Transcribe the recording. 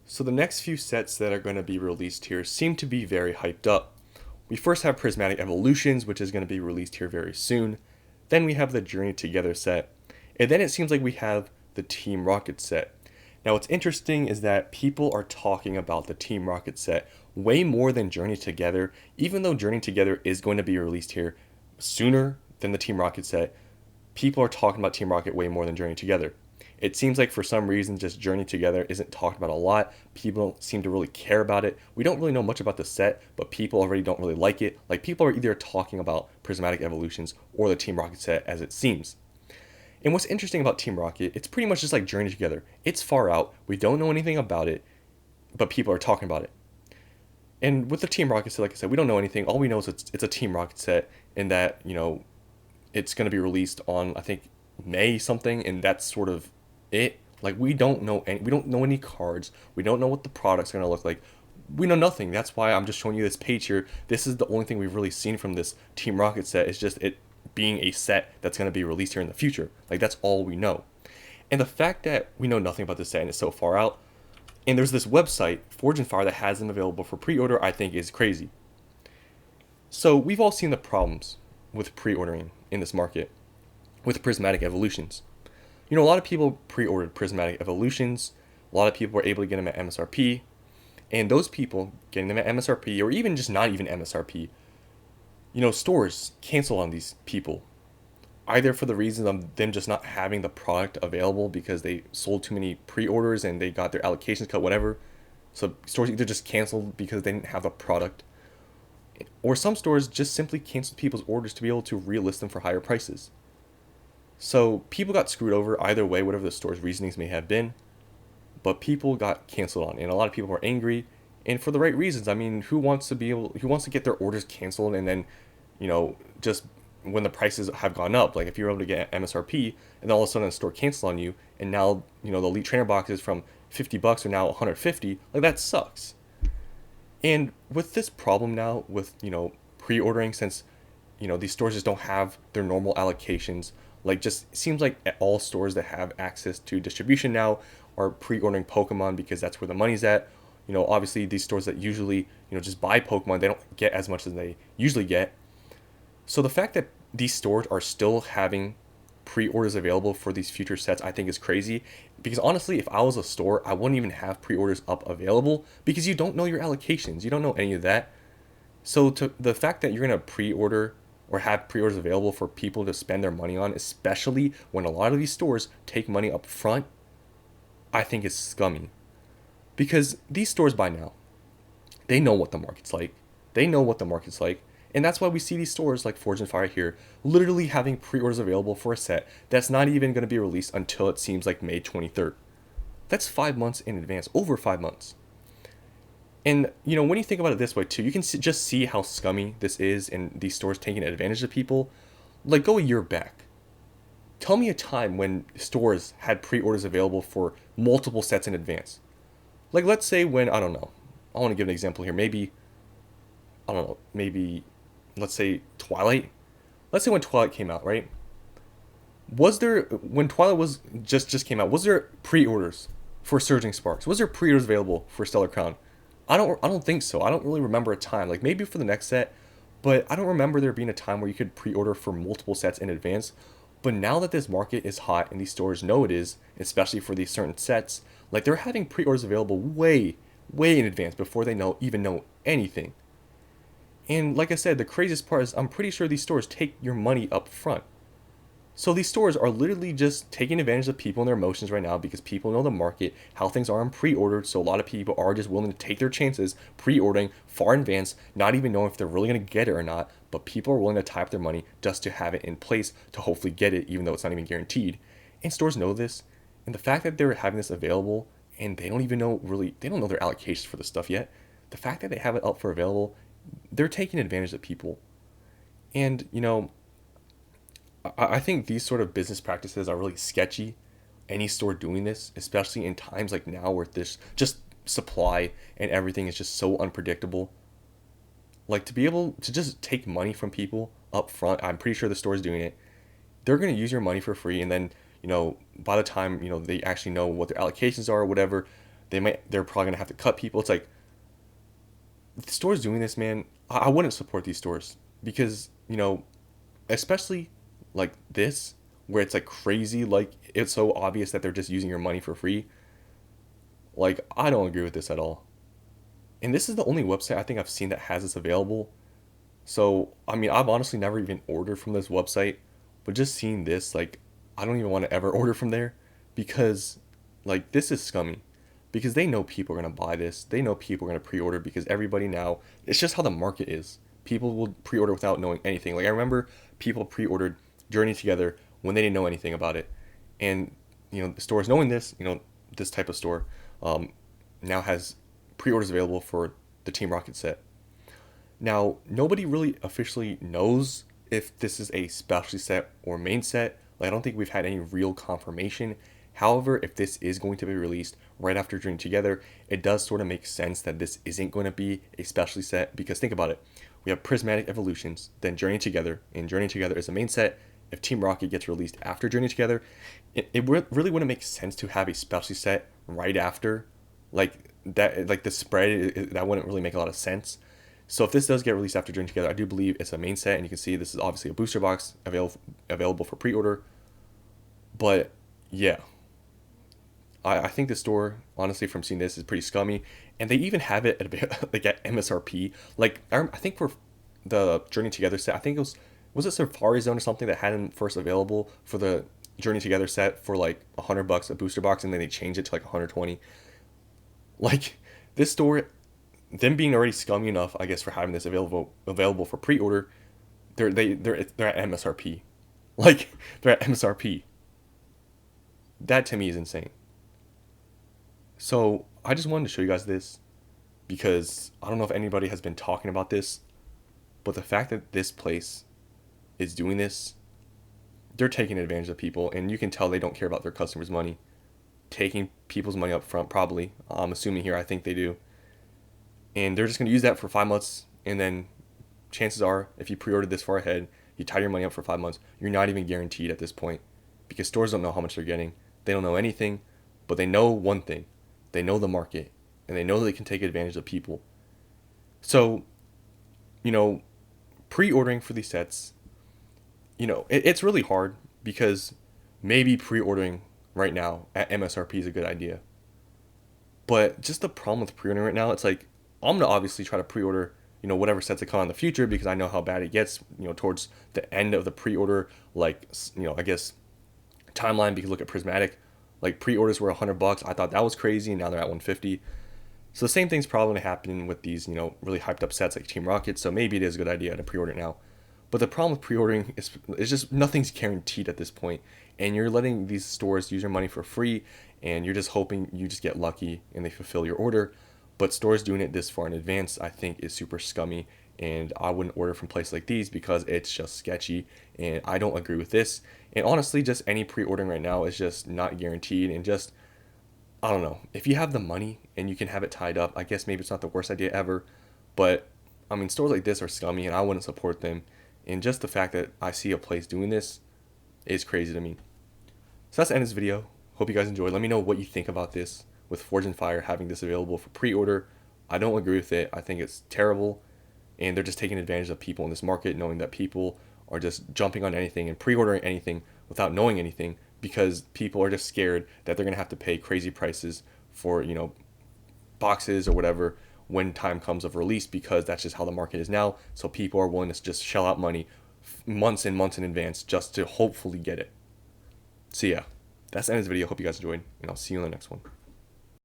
So the next few sets that are going to be released here seem to be very hyped up. We first have Prismatic Evolutions, which is going to be released here very soon. Then we have the Journey Together set. And then it seems like we have the Team Rocket set. Now what's interesting is that people are talking about the Team Rocket set way more than Journey Together, even though Journey Together is going to be released here sooner than the Team Rocket set. People are talking about Team Rocket way more than Journey Together. It seems like for some reason just Journey Together isn't talked about a lot. People don't seem to really care about it. We don't really know much about the set, but people already don't really like it. Like people are either talking about Prismatic Evolutions or the Team Rocket set as it seems. And what's interesting about Team Rocket, it's pretty much just like Journey Together. It's far out. We don't know anything about it, but people are talking about it. And with the Team Rocket set, like I said, we don't know anything. All we know is it's a Team Rocket set and that, it's going to be released on, I think, May something, and that's sort of it. Like we don't know any cards. We don't know what the product's going to look like. We know nothing. That's why I'm just showing you this page here. This is the only thing we've really seen from this Team Rocket set. It's just it being a set that's going to be released here in the future. Like that's all we know. And the fact that we know nothing about this set and it's so far out, and there's this website, Forge and Fire, that has them available for pre-order, I think is crazy. So we've all seen the problems with pre-ordering in this market with Prismatic Evolutions. A lot of people pre-ordered Prismatic Evolutions. A lot of people were able to get them at MSRP. And those people getting them at MSRP, or even just not even MSRP, stores cancel on these people. Either for the reason of them just not having the product available because they sold too many pre-orders and they got their allocations cut, whatever. So stores either just canceled because they didn't have the product, or some stores just simply canceled people's orders to be able to relist them for higher prices. So people got screwed over either way, whatever the store's reasonings may have been, but people got canceled on, and a lot of people were angry, and for the right reasons. I mean, who wants to get their orders canceled and then, just when the prices have gone up, like if you're able to get MSRP and then all of a sudden the store cancels on you, and now, the Elite Trainer boxes from $50 are now 150, like that sucks. And with this problem now with, pre-ordering, since, these stores just don't have their normal allocations, like just seems like all stores that have access to distribution now are pre-ordering Pokemon because that's where the money's at. Obviously these stores that usually, just buy Pokemon, they don't get as much as they usually get. So the fact that these stores are still having pre-orders available for these future sets, I think is crazy. Because honestly, if I was a store, I wouldn't even have pre-orders up available because you don't know your allocations. You don't know any of that. So the fact that you're going to pre-order or have pre-orders available for people to spend their money on, especially when a lot of these stores take money up front, I think is scummy. Because these stores by now, they know what the market's like. And that's why we see these stores like Forge and Fire here literally having pre-orders available for a set that's not even going to be released until it seems like May 23rd. That's 5 months in advance, over 5 months. And, when you think about it this way too, you can just see how scummy this is and these stores taking advantage of people. Like, go a year back. Tell me a time when stores had pre-orders available for multiple sets in advance. Like, let's say when, I don't know, I want to give an example here. Maybe, I don't know, let's say Twilight. Let's say when Twilight came out, right? When Twilight was just came out, was there pre-orders for Surging Sparks? Was there pre-orders available for Stellar Crown? I don't think so. I don't really remember a time. Like maybe for the next set, but I don't remember there being a time where you could pre-order for multiple sets in advance. But now that this market is hot and these stores know it is, especially for these certain sets, like they're having pre-orders available way in advance before they even know anything. And like I said, the craziest part is I'm pretty sure these stores take your money up front. So these stores are literally just taking advantage of people and their emotions right now because people know the market, how things are on pre-ordered. So a lot of people are just willing to take their chances pre-ordering far in advance, not even knowing if they're really going to get it or not. But people are willing to tie up their money just to have it in place to hopefully get it, even though it's not even guaranteed. And stores know this. And the fact that they're having this available and they don't even know they don't know their allocations for this stuff yet. The fact that they have it up for available, they're taking advantage of people. And, I think these sort of business practices are really sketchy. Any store doing this, especially in times like now where this just supply and everything is just so unpredictable. Like to be able to just take money from people up front, I'm pretty sure the store is doing it. They're going to use your money for free, and then, by the time, they actually know what their allocations are or whatever, they're probably gonna have to cut people. It's like the stores doing this, man. I wouldn't support these stores because especially like this, where it's like crazy, like it's so obvious that they're just using your money for free. Like, I don't agree with this at all. And this is the only website I think I've seen that has this available. So, I mean, I've honestly never even ordered from this website, but just seeing this, like, I don't even want to ever order from there because, like, this is scummy. Because they know people are going to buy this. They know people are going to pre order because everybody now, it's just how the market is. People will pre order without knowing anything. Like, I remember people pre ordered Journey Together when they didn't know anything about it. And, the stores knowing this, this type of store, now has pre orders available for the Team Rocket set. Now, nobody really officially knows if this is a specialty set or main set. Like, I don't think we've had any real confirmation. However, if this is going to be released right after Journey Together, it does sort of make sense that this isn't going to be a specialty set because think about it. We have Prismatic Evolutions, then Journey Together, and Journey Together is a main set. If Team Rocket gets released after Journey Together, it really wouldn't make sense to have a specialty set right after. Like that, like the spread, that wouldn't really make a lot of sense. So if this does get released after Journey Together, I do believe it's a main set, and you can see this is obviously a booster box available for pre-order. But yeah, I think the store, honestly, from seeing this, is pretty scummy, and they even have it at like at MSRP. Like I think for the Journey Together set, I think it was it Safari Zone or something that had them first available for the Journey Together set for like $100 a booster box, and then they changed it to like 120. Like this store, them being already scummy enough, I guess, for having this available for pre-order, they're at MSRP. Like they're at MSRP. That to me is insane. So I just wanted to show you guys this because I don't know if anybody has been talking about this, but the fact that this place is doing this, they're taking advantage of people, and you can tell they don't care about their customers' money. Taking people's money up front, probably. I'm assuming here, I think they do. And they're just going to use that for 5 months, and then chances are, if you pre-ordered this far ahead, you tie your money up for 5 months, you're not even guaranteed at this point. Because stores don't know how much they're getting. They don't know anything, but they know one thing. They know the market, and they know they can take advantage of people. So, pre-ordering for these sets, it's really hard because maybe pre-ordering right now at MSRP is a good idea. But just the problem with pre-ordering right now, it's like, I'm going to obviously try to pre-order, whatever sets that come out in the future because I know how bad it gets, towards the end of the pre-order, like, I guess, timeline. Because look at Prismatic. Like, pre-orders were $100. I thought that was crazy, and now they're at $150. So the same thing's probably going to happen with these, really hyped up sets like Team Rocket. So maybe it is a good idea to pre-order it now. But the problem with pre-ordering is just nothing's guaranteed at this point. And you're letting these stores use your money for free, and you're just hoping you just get lucky and they fulfill your order. But stores doing it this far in advance, I think, is super scummy. And I wouldn't order from places like these because it's just sketchy. And I don't agree with this. And honestly, just any pre-ordering right now is just not guaranteed. And just, I don't know. If you have the money and you can have it tied up, I guess maybe it's not the worst idea ever. But, I mean, stores like this are scummy, and I wouldn't support them. And just the fact that I see a place doing this is crazy to me. So that's the end of this video. Hope you guys enjoyed. Let me know what you think about this with Forge and Fire having this available for pre-order. I don't agree with it. I think it's terrible. And they're just taking advantage of people in this market, knowing that people are just jumping on anything and pre-ordering anything without knowing anything because people are just scared that they're going to have to pay crazy prices for, boxes or whatever when time comes of release because that's just how the market is now. So people are willing to just shell out money months and months in advance just to hopefully get it. So yeah, that's the end of this video. Hope you guys enjoyed, and I'll see you in the next one.